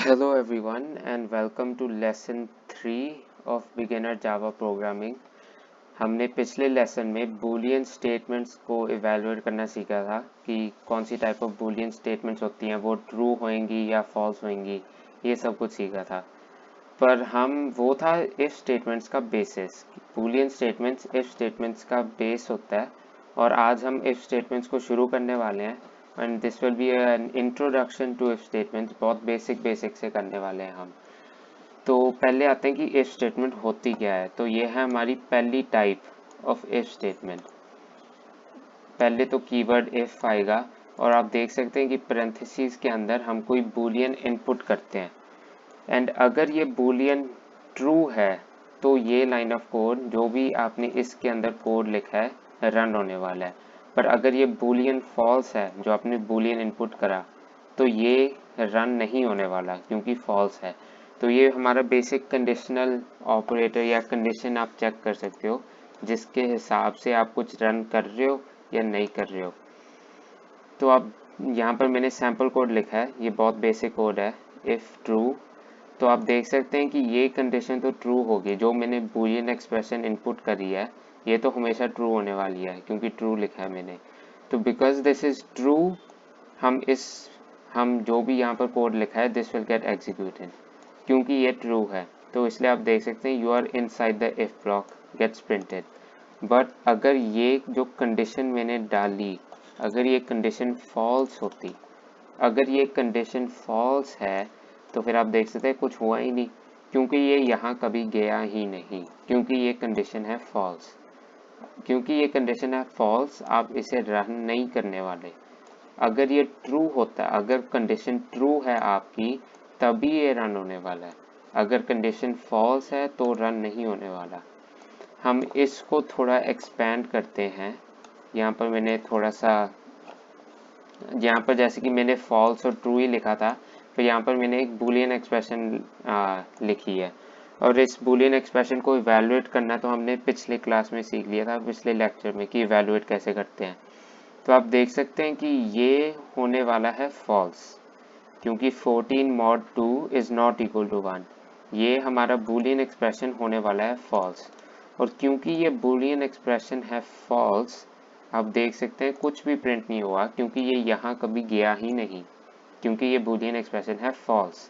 Hello everyone and welcome to lesson 3 of beginner Java programming। हमने पिछले lesson में Boolean statements को evaluate करना सीखा था कि कौन सी टाइप ऑफ बूलियन स्टेटमेंट्स होती हैं, वो ट्रू होंगी या फॉल्स होंगी, ये सब कुछ सीखा था। पर वो था इफ स्टेटमेंट्स का basis. Boolean statements if statements का बेस होता है और आज हम इफ स्टेटमेंट्स को शुरू करने वाले हैं and this will be an introduction to if statements. बहुत बेसिक से करने वाले हैं हम। तो पहले आते हैं कि इफ स्टेटमेंट होती क्या है। तो ये है हमारी पहली टाइप ऑफ इफ स्टेटमेंट। पहले तो कीवर्ड इफ आएगा और आप देख सकते हैं कि पैरेंथेसिस के अंदर हम कोई बूलियन इनपुट करते हैं एंड अगर ये बूलियन ट्रू है तो ये लाइन ऑफ कोड जो भी आपने इसके अंदर कोड लिखा है रन होने वाला है। पर अगर ये बूलियन फॉल्स है, जो आपने बूलियन इनपुट करा, तो ये रन नहीं होने वाला क्योंकि फॉल्स है। तो ये हमारा बेसिक कंडीशनल ऑपरेटर या कंडीशन आप चेक कर सकते हो जिसके हिसाब से आप कुछ रन कर रहे हो या नहीं कर रहे हो। तो आप यहाँ पर मैंने सैम्पल कोड लिखा है, ये बहुत बेसिक कोड है। इफ ट्रू, तो आप देख सकते हैं कि ये कंडीशन तो ट्रू होगी, जो मैंने बूलियन एक्सप्रेशन इनपुट करी है ये तो हमेशा ट्रू होने वाली है क्योंकि ट्रू लिखा है मैंने। तो बिकॉज दिस इज ट्रू, हम जो भी यहाँ पर कोड लिखा है दिस विल गेट एग्जीक्यूटेड क्योंकि ये ट्रू है। तो इसलिए आप देख सकते हैं you are inside the if block gets printed. But अगर ये जो कंडीशन मैंने डाली, अगर ये कंडीशन फॉल्स होती, अगर ये कंडीशन फॉल्स है तो फिर आप देख सकते हैं कुछ हुआ ही नहीं क्योंकि ये यहाँ कभी गया ही नहीं, क्योंकि ये कंडीशन है फॉल्स। क्योंकि ये कंडीशन है फॉल्स, आप इसे रन नहीं करने वाले। अगर ये ट्रू होता, अगर कंडीशन ट्रू है आपकी, तभी ये रन होने वाला है। अगर कंडीशन फॉल्स है तो रन नहीं होने वाला। हम इसको थोड़ा एक्सपेंड करते हैं। यहाँ पर मैंने थोड़ा सा, यहाँ पर जैसे कि मैंने फॉल्स और ट्रू ही लिखा था, फिर यहाँ पर मैंने एक बूलियन एक्सप्रेशन लिखी है और इस बूलियन एक्सप्रेशन को इवैल्यूएट करना तो हमने पिछले क्लास में सीख लिया था, पिछले लेक्चर में, कि इवैल्यूएट कैसे करते हैं। तो आप देख सकते हैं कि ये होने वाला है फॉल्स क्योंकि 14 mod 2 is not equal to 1। ये हमारा बूलियन एक्सप्रेशन होने वाला है फॉल्स। और क्योंकि ये बूलियन एक्सप्रेशन है फॉल्स, आप देख सकते हैं कुछ भी प्रिंट नहीं हुआ क्योंकि ये यहाँ कभी गया ही नहीं, क्योंकि ये बूलियन एक्सप्रेशन है फॉल्स।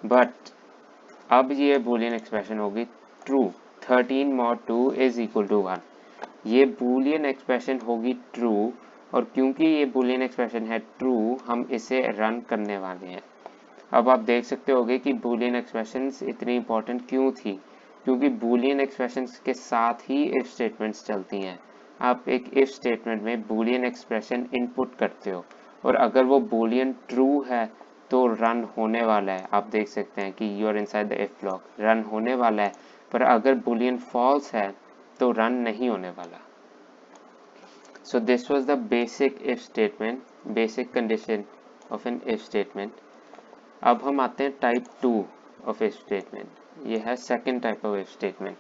बट अब ये बूलियन एक्सप्रेशन होगी true. 13 mod 2 is equal to 1। ये बूलियन एक्सप्रेशन होगी ट्रू और क्योंकि ये बूलियन एक्सप्रेशन है ट्रू, हम इसे रन करने वाले हैं। अब आप देख सकते होगे कि बूलियन एक्सप्रेशंस इतनी इंपॉर्टेंट क्यों थी, क्योंकि बूलियन एक्सप्रेशंस के साथ ही इफ स्टेटमेंट्स चलती हैं। आप एक इफ स्टेटमेंट में बूलियन एक्सप्रेशन इनपुट करते हो और अगर वो बूलियन ट्रू है तो रन होने वाला है। आप देख सकते हैं कि you are inside the if block, run होने वाला है। पर अगर बूलियन फॉल्स है तो रन नहीं होने वाला। So this was the basic if statement, basic condition of an if statement। अब हम आते हैं टाइप 2 ऑफ इफ स्टेटमेंट। ये है second type of if statement.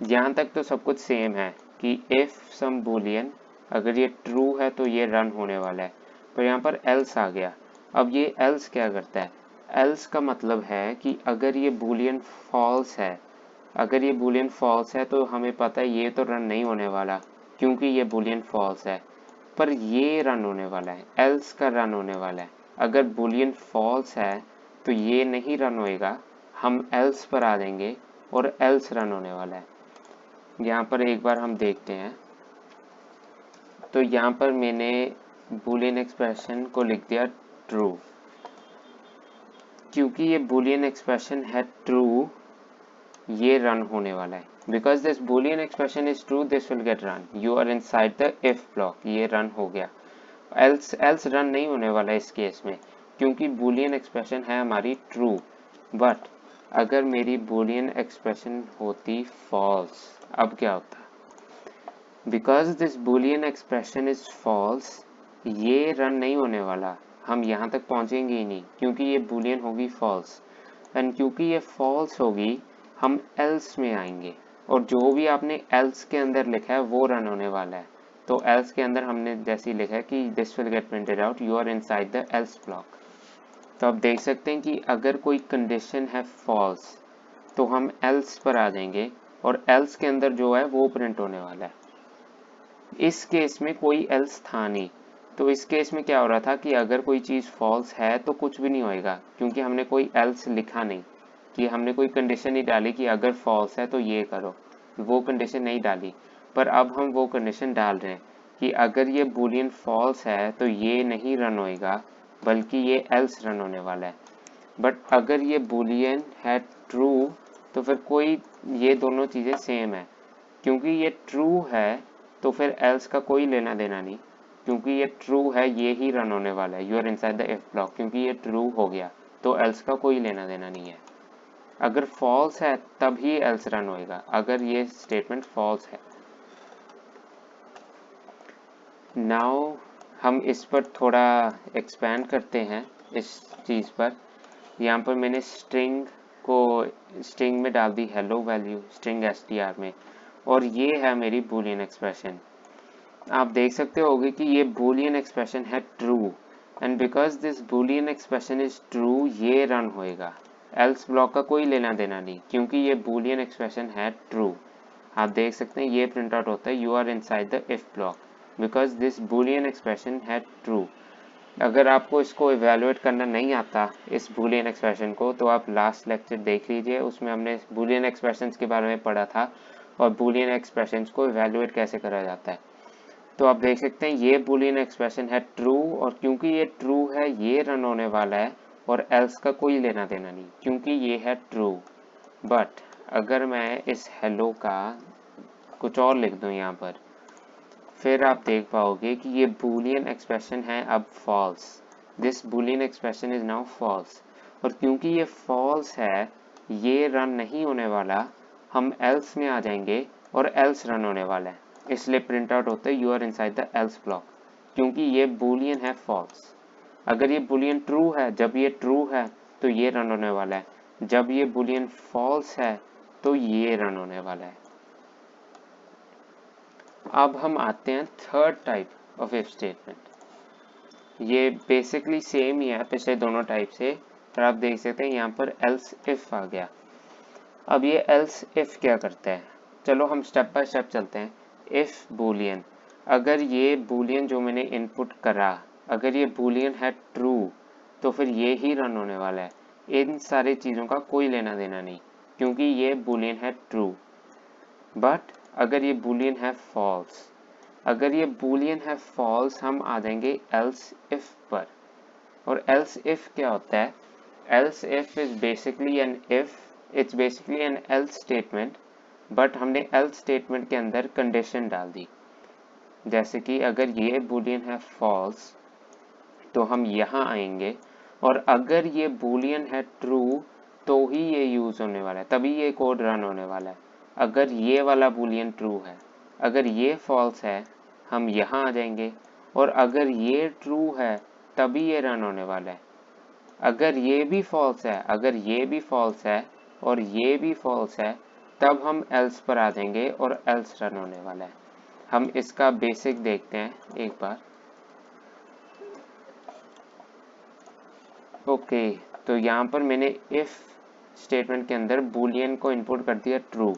यहाँ तक तो सब कुछ सेम है कि इफ सम बूलियन, अगर ये ट्रू है तो ये रन होने वाला है। पर यहाँ पर एल्स आ गया। अब ये एल्स क्या करता है? एल्स का मतलब है कि अगर ये बूलियन फॉल्स है, अगर ये बूलियन फॉल्स है तो हमें पता है ये तो रन नहीं होने वाला क्योंकि ये बूलियन फॉल्स है। पर ये रन होने वाला है, एल्स का रन होने वाला है। अगर बूलियन फॉल्स है तो ये नहीं रन होएगा, हम एल्स पर आ जाएंगे और एल्स रन होने वाला है। यहाँ पर एक बार हम देखते हैं। तो यहाँ पर मैंने बूलियन एक्सप्रेशन को लिख दिया ट्रू। क्योंकि ये बूलियन एक्सप्रेशन है ट्रू, ये रन होने वाला है। Because this Boolean expression is true, this will get run. You are inside the if block, ये रन हो गया। एल्स रन नहीं होने वाला इस केस में क्योंकि बूलियन एक्सप्रेशन है हमारी ट्रू। बट अगर मेरी बूलियन एक्सप्रेशन होती फॉल्स, अब क्या होता? Because this Boolean expression is false, ये रन नहीं होने वाला, हम यहाँ तक पहुँचेंगे ही नहीं क्योंकि ये बूलियन होगी फॉल्स। एंड क्योंकि ये फॉल्स होगी, हम एल्स में आएंगे और जो भी आपने एल्स के अंदर लिखा है वो रन होने वाला है। तो एल्स के अंदर हमने जैसे ही लिखा है कि this will get printed out, you are inside the else block. तो आप देख सकते हैं कि अगर कोई कंडीशन है फॉल्स तो हम एल्स पर आ जाएंगे और एल्स के अंदर जो है वो प्रिंट होने वाला है। इस केस में कोई एल्स था नहीं, तो इस केस में क्या हो रहा था कि अगर कोई चीज़ फॉल्स है तो कुछ भी नहीं होएगा, क्योंकि हमने कोई एल्स लिखा नहीं, कि हमने कोई कंडीशन नहीं डाली कि अगर फॉल्स है तो ये करो, वो कंडीशन नहीं डाली। पर अब हम वो कंडीशन डाल रहे हैं कि अगर ये बूलियन फॉल्स है तो ये नहीं रन होएगा, बल्कि ये एल्स रन होने वाला है। बट अगर ये बूलियन है ट्रू तो फिर कोई, ये दोनों चीज़ें सेम है, क्योंकि ये ट्रू है तो फिर एल्स का कोई लेना देना नहीं, क्योंकि ये ट्रू है ये ही रन होने वाला है। You are inside the if block, क्योंकि ये ट्रू हो गया तो एल्स का कोई लेना देना नहीं है। अगर फॉल्स है तब ही एल्स रन होएगा, अगर ये स्टेटमेंट फॉल्स है। नाउ हम इस पर थोड़ा एक्सपैंड करते हैं इस चीज़ पर। यहाँ पर मैंने स्ट्रिंग में डाल दी हेलो वैल्यू, स्ट्रिंग str में, और ये है मेरी बूलियन एक्सप्रेशन। आप देख सकते होगे कि ये बूलियन एक्सप्रेशन है true, and because this Boolean expression is true ये रन होएगा, एल्स ब्लॉक का कोई लेना देना नहीं, क्योंकि ये बूलियन एक्सप्रेशन है ट्रू। आप देख सकते हैं ये प्रिंट आउट होता है you are inside the if block because this Boolean expression है ट्रू। अगर आपको इसको इवेलुएट करना नहीं आता इस बूलियन एक्सप्रेशन को, तो आप लास्ट लेक्चर देख लीजिए, उसमें हमने बूलियन एक्सप्रेशंस के बारे में पढ़ा था और बूलियन एक्सप्रेशंस को इवेलुएट कैसे करा जाता है। तो आप देख सकते हैं ये बूलियन एक्सप्रेशन है ट्रू, और क्योंकि ये ट्रू है ये रन होने वाला है और एल्स का कोई लेना देना नहीं, क्योंकि ये है ट्रू। बट अगर मैं इस हेलो का कुछ और लिख दूं यहाँ पर, फिर आप देख पाओगे कि ये बूलियन एक्सप्रेशन है अब false. This Boolean expression is now false, और क्योंकि ये फॉल्स है ये रन नहीं होने वाला, हम एल्स में आ जाएंगे और एल्स रन होने वाला है, इसलिए प्रिंट आउट होता है you are inside the else block, क्योंकि ये बूलियन है फॉल्स। अगर ये बूलियन ट्रू है, जब ये ट्रू है तो ये रन होने वाला है, जब ये बूलियन फॉल्स है तो ये रन होने वाला है। अब हम आते हैं third type of if statement. ये बेसिकली सेम ही है पिछले दोनों टाइप से, पर आप देख सकते हैं यहाँ पर एल्स इफ आ गया। अब ये एल्स इफ क्या करता है, चलो हम स्टेप बाय स्टेप चलते हैं। इफ बूलियन, अगर ये बूलियन जो मैंने इनपुट करा, अगर ये बूलियन है ट्रू तो फिर ये ही रन होने वाला है, इन सारी चीज़ों का कोई लेना देना नहीं, क्योंकि ये बूलियन है ट्रू। बट अगर ये बूलियन है फॉल्स, अगर ये बूलियन है फॉल्स, हम आ जाएंगे एल्स इफ पर। और एल्स इफ क्या होता है, else if is basically an if, it's basically an else statement, but हमने एल्स स्टेटमेंट के अंदर कंडीशन डाल दी। जैसे कि अगर ये बूलियन है फॉल्स तो हम यहाँ आएंगे, और अगर ये बूलियन है ट्रू तो ही ये यूज होने वाला है, तभी ये कोड रन होने वाला है। अगर ये वाला बूलियन ट्रू है, अगर ये फॉल्स है हम यहाँ आ जाएंगे, और अगर ये ट्रू है तभी ये रन होने वाला है। अगर ये भी फॉल्स है, अगर ये भी फॉल्स है और ये भी फॉल्स है, तब हम एल्स पर आ जाएंगे और एल्स रन होने वाला है। हम इसका बेसिक देखते हैं एक बार। ओके, तो यहाँ पर मैंने इफ स्टेटमेंट के अंदर बूलियन को इनपुट कर दिया ट्रू।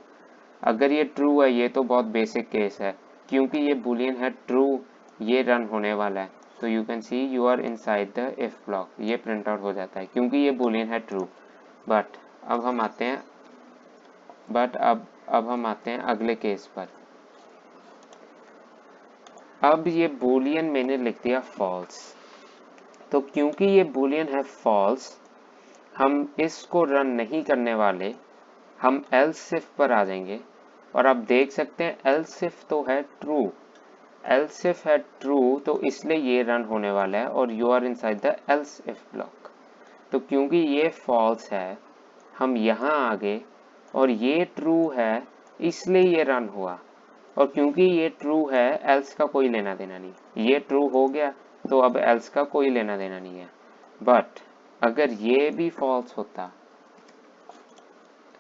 अगर ये ट्रू है, ये तो बहुत बेसिक केस है, क्योंकि ये बूलियन है ट्रू ये रन होने वाला है, तो you can see you are inside the if block, ये प्रिंट आउट हो जाता है क्योंकि ये बूलियन है ट्रू। बट अब हम आते हैं अगले केस पर। अब ये बूलियन मैंने लिख दिया फॉल्स, तो क्योंकि ये बूलियन है फॉल्स हम इसको रन नहीं करने वाले, हम एल्स इफ पर आ जाएंगे, और आप देख सकते हैं एल्स इफ तो है ट्रू, एल्स इफ है ट्रू तो इसलिए ये रन होने वाला है और you are inside the else if block. तो क्योंकि ये फॉल्स है हम यहाँ आ गए, और ये ट्रू है इसलिए ये रन हुआ, और क्योंकि ये ट्रू है एल्स का कोई लेना देना नहीं, ये ट्रू हो गया तो अब एल्स का कोई लेना देना नहीं है। बट अगर ये भी फॉल्स होता,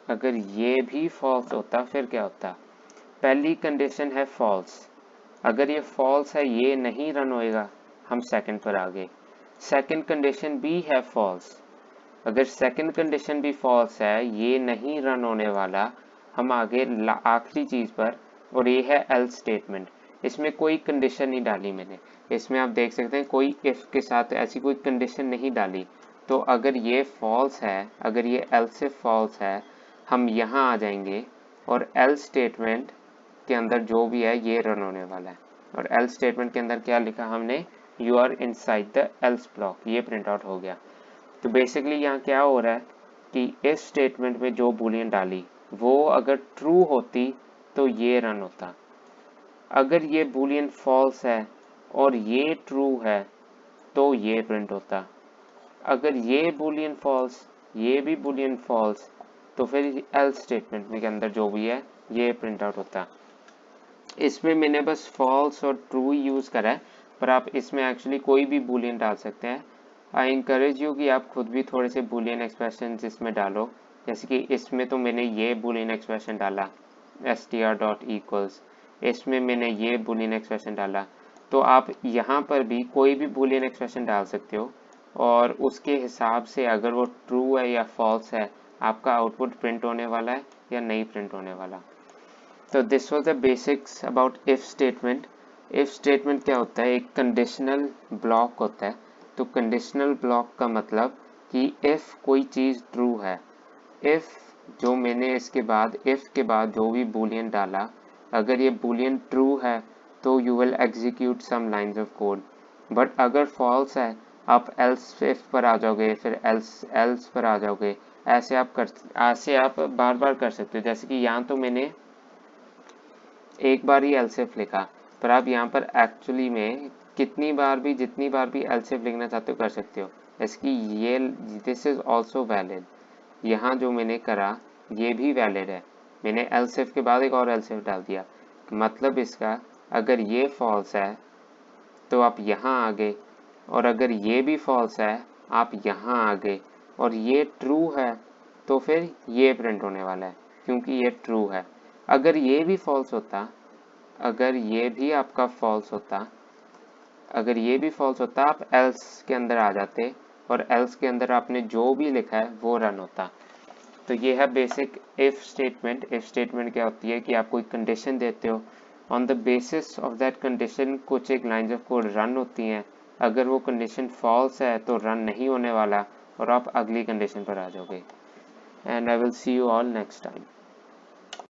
अगर ये भी फॉल्स होता फिर क्या होता, पहली कंडीशन है फॉल्स, अगर ये फॉल्स है ये नहीं रन होएगा, हम सेकंड पर आ गए। सेकंड कंडीशन भी है फॉल्स, अगर सेकंड कंडीशन भी फॉल्स है, ये नहीं रन होने वाला, हम आगे आखिरी चीज पर, और ये है एल्स स्टेटमेंट। इसमें कोई कंडीशन नहीं डाली मैंने, इसमें आप देख सकते हैं कोई इफ के साथ ऐसी कोई कंडीशन नहीं डाली। तो अगर ये फॉल्स है, अगर ये एल्स से फॉल्स है, हम यहाँ आ जाएंगे और एल्स स्टेटमेंट के अंदर जो भी है ये रन होने वाला है। और एल्स स्टेटमेंट के अंदर क्या लिखा हमने, you are inside the else block, ये प्रिंट आउट हो गया। तो बेसिकली यहाँ क्या हो रहा है कि इस स्टेटमेंट में जो बूलियन डाली वो अगर ट्रू होती तो ये रन होता, अगर ये बूलियन फॉल्स है और ये ट्रू है तो ये प्रिंट होता, अगर ये बूलियन फॉल्स, ये भी बूलियन फॉल्स, तो फिर एल्स स्टेटमेंट में के अंदर जो भी है ये प्रिंट आउट होता। इसमें मैंने बस फॉल्स और ट्रू यूज करा है, पर आप इसमें एक्चुअली कोई भी बूलियन डाल सकते हैं। आई इंकरेज यू कि आप खुद भी थोड़े से बूलियन एक्सप्रेशन इसमें डालो, जैसे कि इसमें तो मैंने ये बूलियन एक्सप्रेशन डाला str.equals, इसमें मैंने ये बूलियन एक्सप्रेशन डाला। तो आप यहाँ पर भी कोई भी बूलियन एक्सप्रेशन डाल सकते हो और उसके हिसाब से अगर वो ट्रू है या फॉल्स है, आपका आउटपुट प्रिंट होने वाला है या नहीं प्रिंट होने वाला। तो this was the basics about if statement. If statement क्या होता है, एक कंडीशनल ब्लॉक होता है। तो कंडीशनल ब्लॉक का मतलब कि इफ कोई चीज ट्रू है, इफ जो मैंने इसके बाद इफ के बाद जो भी बूलियन डाला, अगर ये बूलियन ट्रू है तो you will execute some lines of code, but अगर फॉल्स है आप एल्स इफ पर आ जाओगे, फिर एल्स पर आ जाओगे। ऐसे आप बार बार कर सकते हो। जैसे कि यहाँ तो मैंने एक बार ही एलसीएफ लिखा, पर आप यहाँ पर एक्चुअली में कितनी बार भी जितनी बार भी एलसीएफ लिखना चाहते हो कर सकते हो। जैसे कि ये दिस इज ऑल्सो वैलिड, यहाँ जो मैंने करा ये भी वैलिड है, मैंने एलसीएफ के बाद एक और एलसीएफ डाल दिया। मतलब इसका अगर ये फॉल्स है तो आप यहाँ आ गए, और अगर ये भी फॉल्स है आप यहाँ आ गए, और ये ट्रू है तो फिर ये प्रिंट होने वाला है क्योंकि ये ट्रू है। अगर ये भी फॉल्स होता, अगर ये भी आपका फॉल्स होता, अगर ये भी फॉल्स होता, आप एल्स के अंदर आ जाते और एल्स के अंदर आपने जो भी लिखा है वो रन होता। तो ये है basic if statement. If statement क्या होती है कि आप कोई कंडीशन देते हो, on the basis of that condition कुछ एक लाइंस ऑफ कोड रन होती हैं। अगर वो कंडीशन फॉल्स है तो रन नहीं होने वाला और आप अगली कंडीशन पर आ जाओगे। And I will see you all next time.